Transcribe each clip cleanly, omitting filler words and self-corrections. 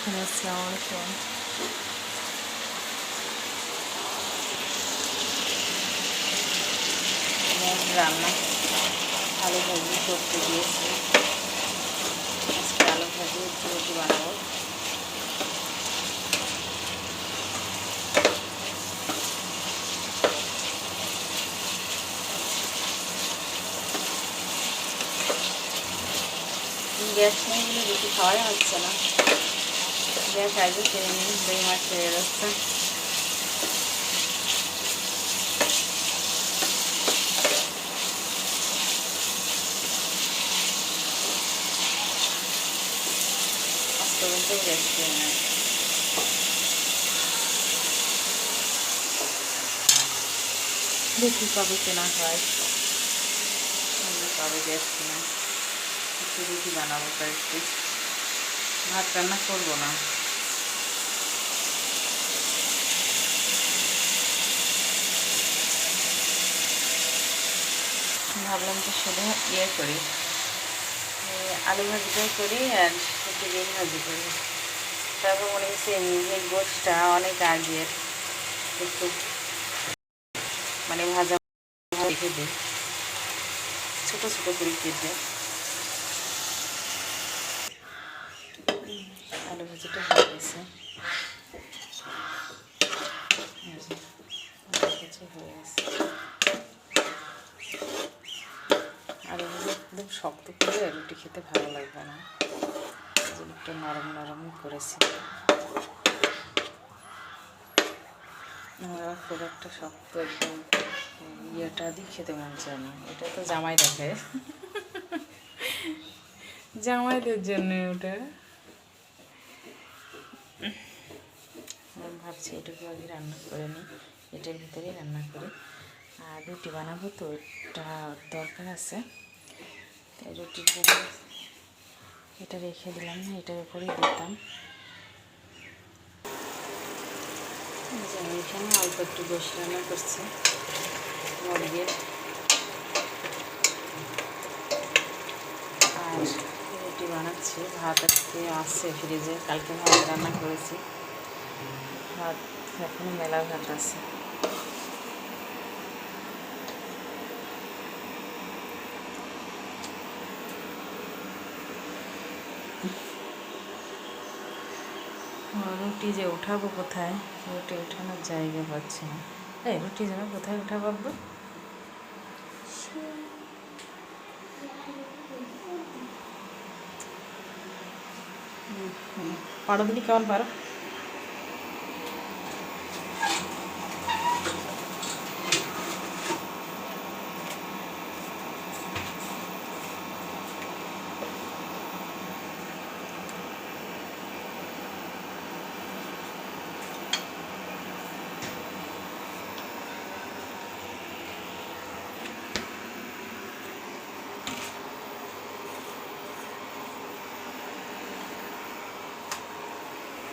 এখানে আসসালামু আলাইকুম। রান্না আলু ভাজি করতে দিয়েছি। আজকে আলু ভাজি রুটি বানাবো। গ্যাস নেই বলে রুটি খাওয়াই হচ্ছে না। গ্যাস আগে খেয়ে নিই, 2 মাস হয়ে যাচ্ছে। আজ পর্যন্ত গ্যাস খেয়ে নেয়। দেখি কবে কেনা হয়, কবে গ্যাস কেনা। একটু রুটি বানাবো, কয়েকটি ভাত রান্না করবো না। ভাবলাম যে শুধু করি, আলু ভাজিটাই করি আর একটু ডিম ভাজি করি। তারপর মনে হচ্ছে এই গোশটা অনেক আগের, একটু মানে ভাজা রেখে দিই, ছোটো ছোটো করে কেটে। আলু ভাজিটা হয়ে গেছে, হয়ে গেছে। আলু ভাজি একদম শক্ত করে রুটি খেতে ভালো লাগবে না, একটু নরম নরম করেছি। আমার খুব একটা শক্ত একদম ইয়েটা দিয়ে খেতে মন চায় না। এটা তো জামাই দেখে, জামাইদের জন্য ওটা। ভাবছি এটুকু আগে রান্না করে নিই, এটার ভিতরেই রান্না করি। আর রুটি বানাবো তো, এটা দরকার আছে। তাই রুটির জন্য এটা রেখে দিলাম না, এটার উপরেই দিতাম। এখানে অল্প একটু গোশ রান্না করছি মুরগির, আর রুটি বানাচ্ছি। ভাত আজকে আসছে ফ্রিজে, কালকে ভাত রান্না করেছি। ভাত এখনও মেলা ভাত আছে। রুটি যে উঠাবো কোথায়, রুটি উঠানোর জায়গা পাচ্ছি না। এই রুটি যেন কোথায় উঠাবো? পারো দিলি, কেমন পারো?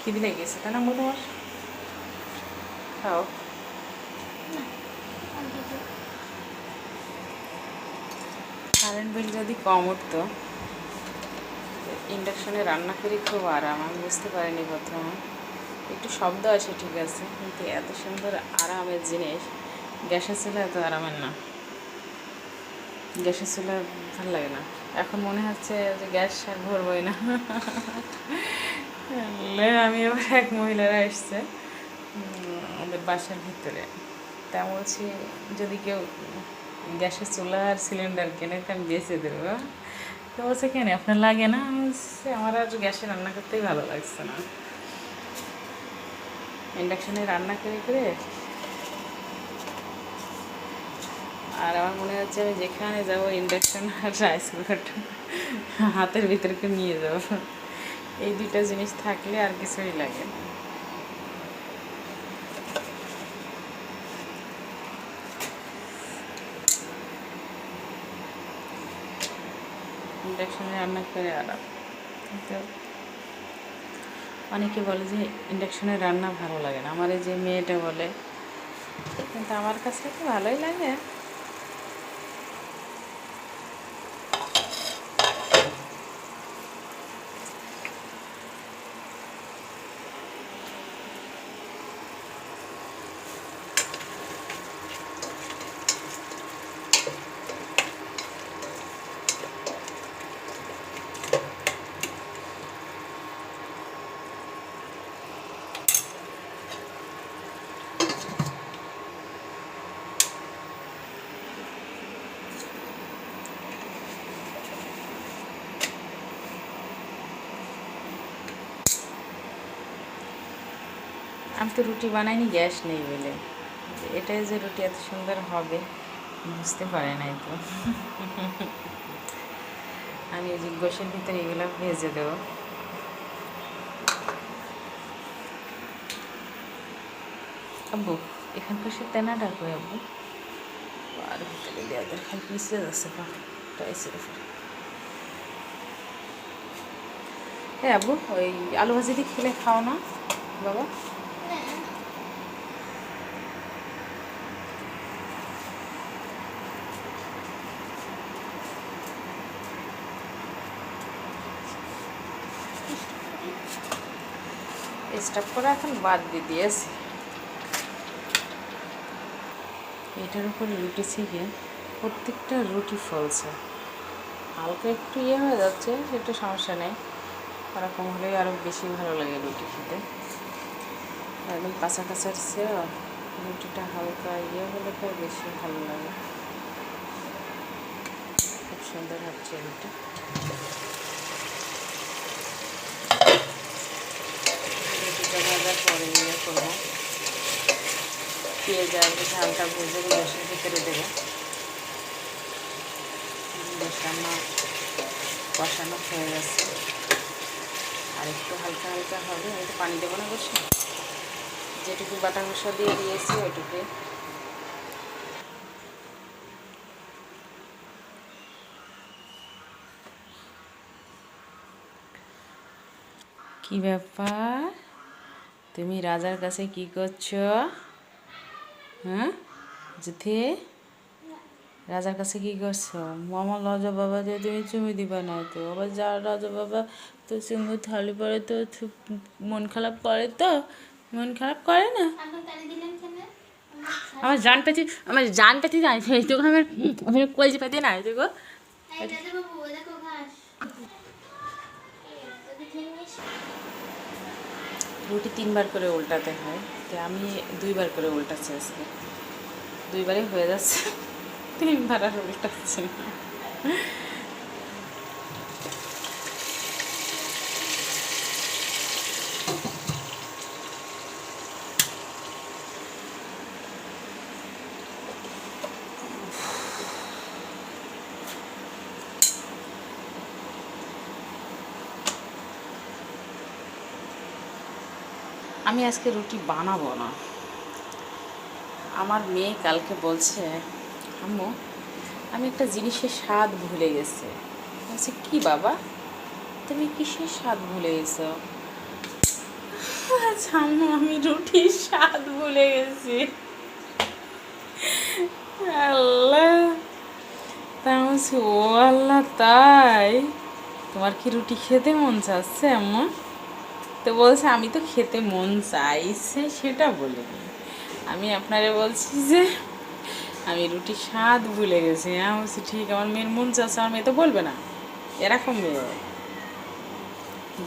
খিদে লেগে গেছে তাই না তোমার? খাও। কারেন্ট বিল যদি কম উঠতো, ইন্ডাকশনে রান্না করি খুব আরাম। আমি বুঝতে পারিনি প্রথমে, একটু শব্দ আসে ঠিক আছে, কিন্তু এত সুন্দর আরামের জিনিস গ্যাসের চুলা এত আরামের না। গ্যাসের চুলা ভালো লাগে না। এখন মনে হচ্ছে যে গ্যাস আর ভরবই না। আমি আবার এক মহিলারা এসছে আমাদের বাসার ভিতরে, তা বলছি যদি কেউ গ্যাসের চুলা আর সিলিন্ডার কেনে তো আমি বেঁচে দেবো। তো বলছে কেন আপনার লাগে না? আমি বলছি আমার আর গ্যাসে রান্না করতেই ভালো লাগছে না, ইন্ডাকশানে রান্না করে করে। আর আমার মনে হচ্ছে আমি যেখানে যাবো ইন্ডাকশান আর রাইস কুকারটা হাতের ভিতরে নিয়ে যাবো। এই দুইটা জিনিস থাকলে আর কিছুই লাগে না। ইন্ডাকশানে রান্না করে আরাম। কিন্তু অনেকে বলে যে ইন্ডাকশানে রান্না ভালো লাগে না, আমার এই যে মেয়েটা বলে, কিন্তু আমার কাছে তো ভালোই লাগে। আমি তো রুটি বানাইনি গ্যাস নেই বলে, এটাই যে রুটি এত সুন্দর হবে বুঝতে পারে নাই তো। আমি এই যে গোশের ভিতরে এগুলো ভেজে দেবো। আব্বু এখানকার সে তেনাটা কই আব্বু, আর ভিতরে দেওয়া খালি পিছিয়ে যাচ্ছে পা টাইসের উপরে। হ্যাঁ আব্বু ওই আলু ভাজি দিয়ে খেলে খাও না বাবা? স্টাফ করে এখন বাদ দিয়ে দিয়েছি। এটার উপরে রুটি ছেঁকে প্রত্যেকটা রুটি ফলছে, হালকা একটু ইয়ে হয়ে যাচ্ছে সেটা সমস্যা নেই, ওরকম হলেই আরও বেশি ভালো লাগে রুটি খেতে। একদম কাঁচা কাঁচার চেয়ে রুটিটা হালকা ইয়ে হলে তো বেশি ভালো লাগে। খুব সুন্দর হচ্ছে রুটি। রুটিটা ভাজার পরে ইয়ে করবো, পেঁয়াজ আর ঝালটা ভেজে গ্যাসের ভিতরে দেবো। বসানো কষানো হয়ে গেছে, আর একটু হালকা হালকা হবে, আমি তো পানি দেবো না বসে, যেটুকু বাটা মশলা দিয়ে দিয়েছি ওইটুকু। কি ব্যাপার, তুমি রাজার কাছে কি করছো? হ্যাঁ জিথে, রাজার কাছে কি করছো? মামা রাজা বাবা দিয়ে তুমি চুমু দিবা না তো, আবার যা রাজা বাবা তো চুমু থালি পরে তো মন খারাপ করে, তো মন খারাপ করে না? আমার জান পেতি নাই তো, আমার কলজি পেতি নাই তো গো। রুটি 3বার করে উল্টাতে হয়, তো আমি 2বার করে উল্টাচ্ছি আজকে, 2বারই হয়ে যাচ্ছে, 3বার আর উল্টাচ্ছি না। আমি আজকে রুটি বানাবো না। আমার মেয়ে কালকে বলছে আম্মু আমি একটা জিনিসের স্বাদ ভুলে গেছি। বলছে কি বাবা, তুমি কিসের স্বাদ ভুলে গেছো? আম্মু আমি রুটির স্বাদ ভুলে গেছি। আল্লাহ, তা বলছি ও আল্লাহ তাই, তোমার কি রুটি খেতে মন চাচ্ছে আম্মু? তো বলছে আমি তো খেতে মন চাইছে সেটা বলিনি, আমি আপনারে বলছি যে আমি রুটির স্বাদ ভুলে গেছি। হ্যাঁ বলছি ঠিক, আমার মেয়ের মন চাচ্ছে, আমার মেয়ে তো বলবে না, এরকম মেয়ে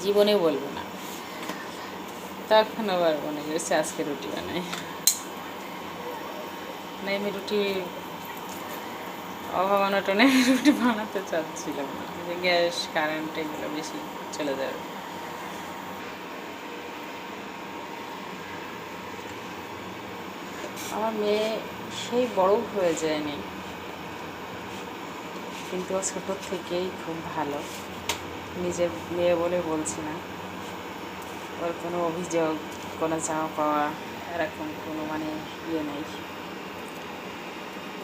জীবনে বলবে না। তখন আবার মনে করেছে আজকে রুটি বানাই, না আমি রুটি অভাব অনটনে রুটি বানাতে চাচ্ছিলাম না, যে গ্যাস কারেন্ট এগুলো বেশি চলে যাবে। আমার মেয়ে সেই বড় হয়ে যায়নি, কিন্তু ও ছোটোর থেকেই খুব ভালো, নিজের মেয়ে বলে বলছি না, ওর কোনো অভিযোগ কোনো চাওয়া পাওয়া এরকম কোনো মানে ইয়ে নেই,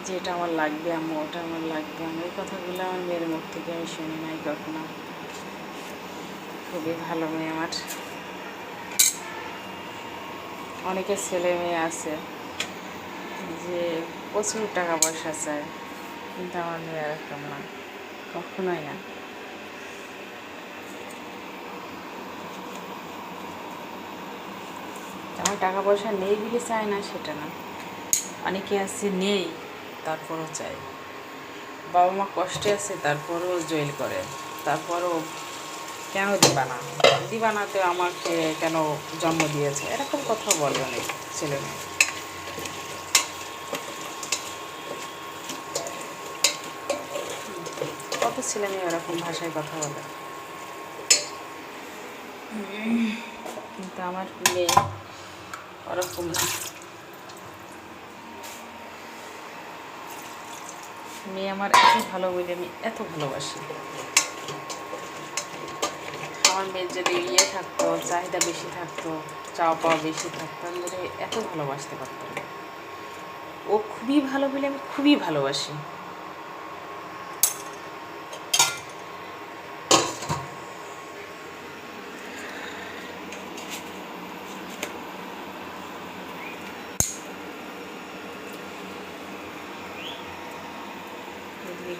যেটা আমার লাগবে আম্মু ওটা আমার লাগবে, আমি এই কথাগুলো আমার মেয়ের মুখ থেকে আমি শুনি নাই কখনো। খুবই ভালো মেয়ে আমার। অনেকের ছেলে মেয়ে আছে যে প্রচুর টাকা পয়সা চায়, কিন্তু আমার মেয়ে এরকম না, কখনোই না। আমার টাকা পয়সা নেই বলে চায় না সেটা না, অনেকে আছে নেই তারপরও চায়, বাবা মা কষ্টে আছে তারপরেও জয়েল করে, তারপরও কেন দিবা না, দিবা না তো আমাকে কেন জন্ম দিয়েছে, এরকম কথা বলে অনেক ছেলে মেয়ে। কত ছেলে মেয়ে এরকম ভাষায় কথা বলে, কিন্তু আমার মেয়ে ওরকম না। মেয়ে আমার এত ভালো বলে আমি এত ভালোবাসি। আমার মেয়ের যদি ইয়ে থাকতো, চাহিদা বেশি থাকতো, চাওয়া পাওয়া বেশি থাকতো, আমি বলে এত ভালোবাসতে পারতাম না। ও খুবই ভালো বলে আমি খুবই ভালোবাসি।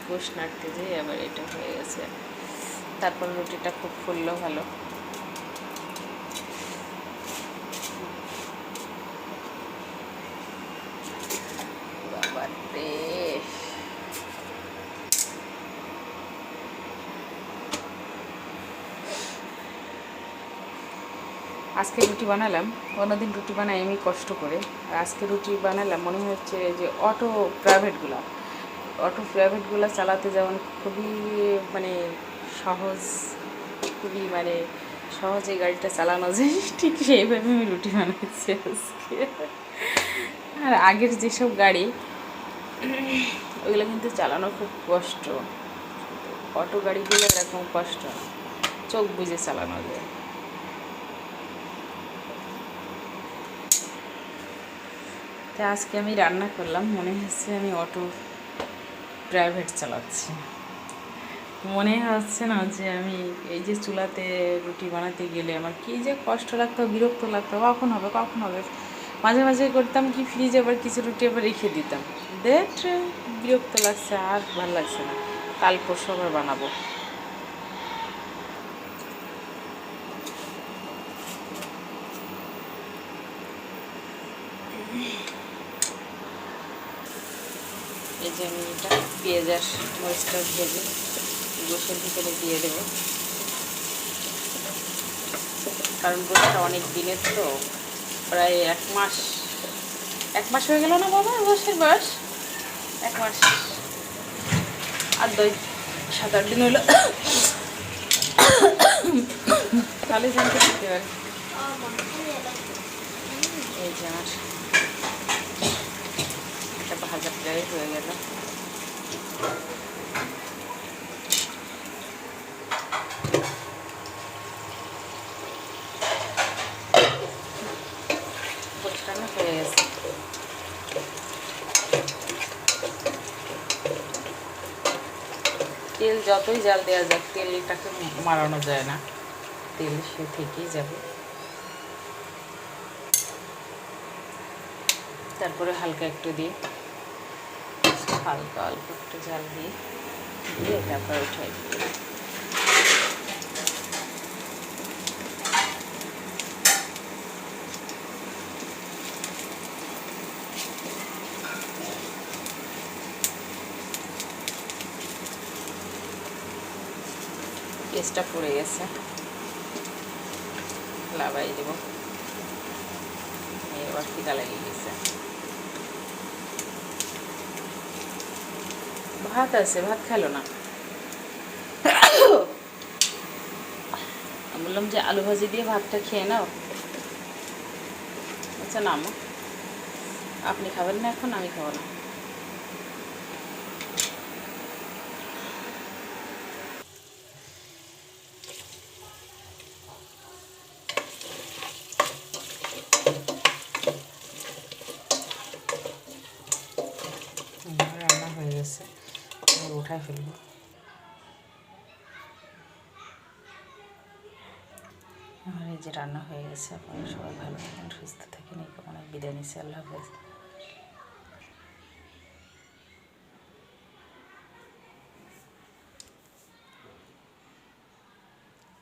গোশ নাড়তে যে আবার এটা হয়ে গেছে। তারপর রুটিটা খুব ফুললো ভালো। বাবারে, আজকে রুটি বানালাম, অন্যদিন রুটি বানাই আমি কষ্ট করে, আর আজকে রুটি বানালাম মনে হচ্ছে যে অটো প্রাইভেটগুলো চালাতে যেমন খুবই মানে সহজ, খুবই মানে সহজে গাড়িটা চালানো যায়, ঠিক সেইভাবে আমি রুটি বানাচ্ছি আজকে। আর আগের যেসব গাড়ি ওইগুলো কিন্তু চালানো খুব কষ্ট, অটো গাড়িগুলো এরকম কষ্ট না, চোখ বুজে চালানো যায়। তা আজকে আমি রান্না করলাম, মনে হচ্ছে আমি অটো প্রাইভেট চালাচ্ছি। মনে হচ্ছে না যে আমি এই যে চুলাতে রুটি বানাতে গেলে আমার কী যে কষ্ট লাগতো, বিরক্ত লাগতো, কখন হবে। মাঝে মাঝে করতাম কি, ফ্রিজে আবার কিছু রুটি আবার রেখে দিতাম, দেখ বিরক্ত লাগছে, আর ভালো লাগছে না, কাল পরশু আবার বানাবো। এই যে আমি এটা পেঁয়াজ আর মরিচটা ভেজে গোশের ভিতরে দিয়ে দেবো, কারণ গোশটা অনেক দিনের তো, প্রায় এক মাস হয়ে গেল না বাবা গোশের বয়স, 1 মাস আর 7-8 দিন হলো, তাহলে জানতে দিতে পারে। এই যে আমার একটা ভাজা প্রায় হয়ে গেল। গোশটা হয়ে গেছে। তেল যতই জাল দেওয়া যাক, তেলটাকে মারানো যায় না, তেল সে থেকেই যাবে। তারপরে হালকা একটু দিয়ে, হালকা অল্প একটু জাল দিয়ে তারপর উঠাই দিই। পেঁয়াজটা পড়ে গেছে, লাগাই দেব, এবার ফিকা লেগে গেছে। ভাত আছে, ভাত খেলো না, বললাম যে আলু ভাজি দিয়ে ভাতটা খেয়ে নাও। আচ্ছা নামো, আপনি খাবেন না এখন, আমি খাবো না। রান্না হয়ে গেছে, উঠাই ফেলবো। আমার এই যে রান্না হয়ে গেছে। আপনারা সবাই ভালো থাকেন, সুস্থ থাকেন, এই কামনায় বিদায় নিচ্ছি। আল্লাহ হাফেজ।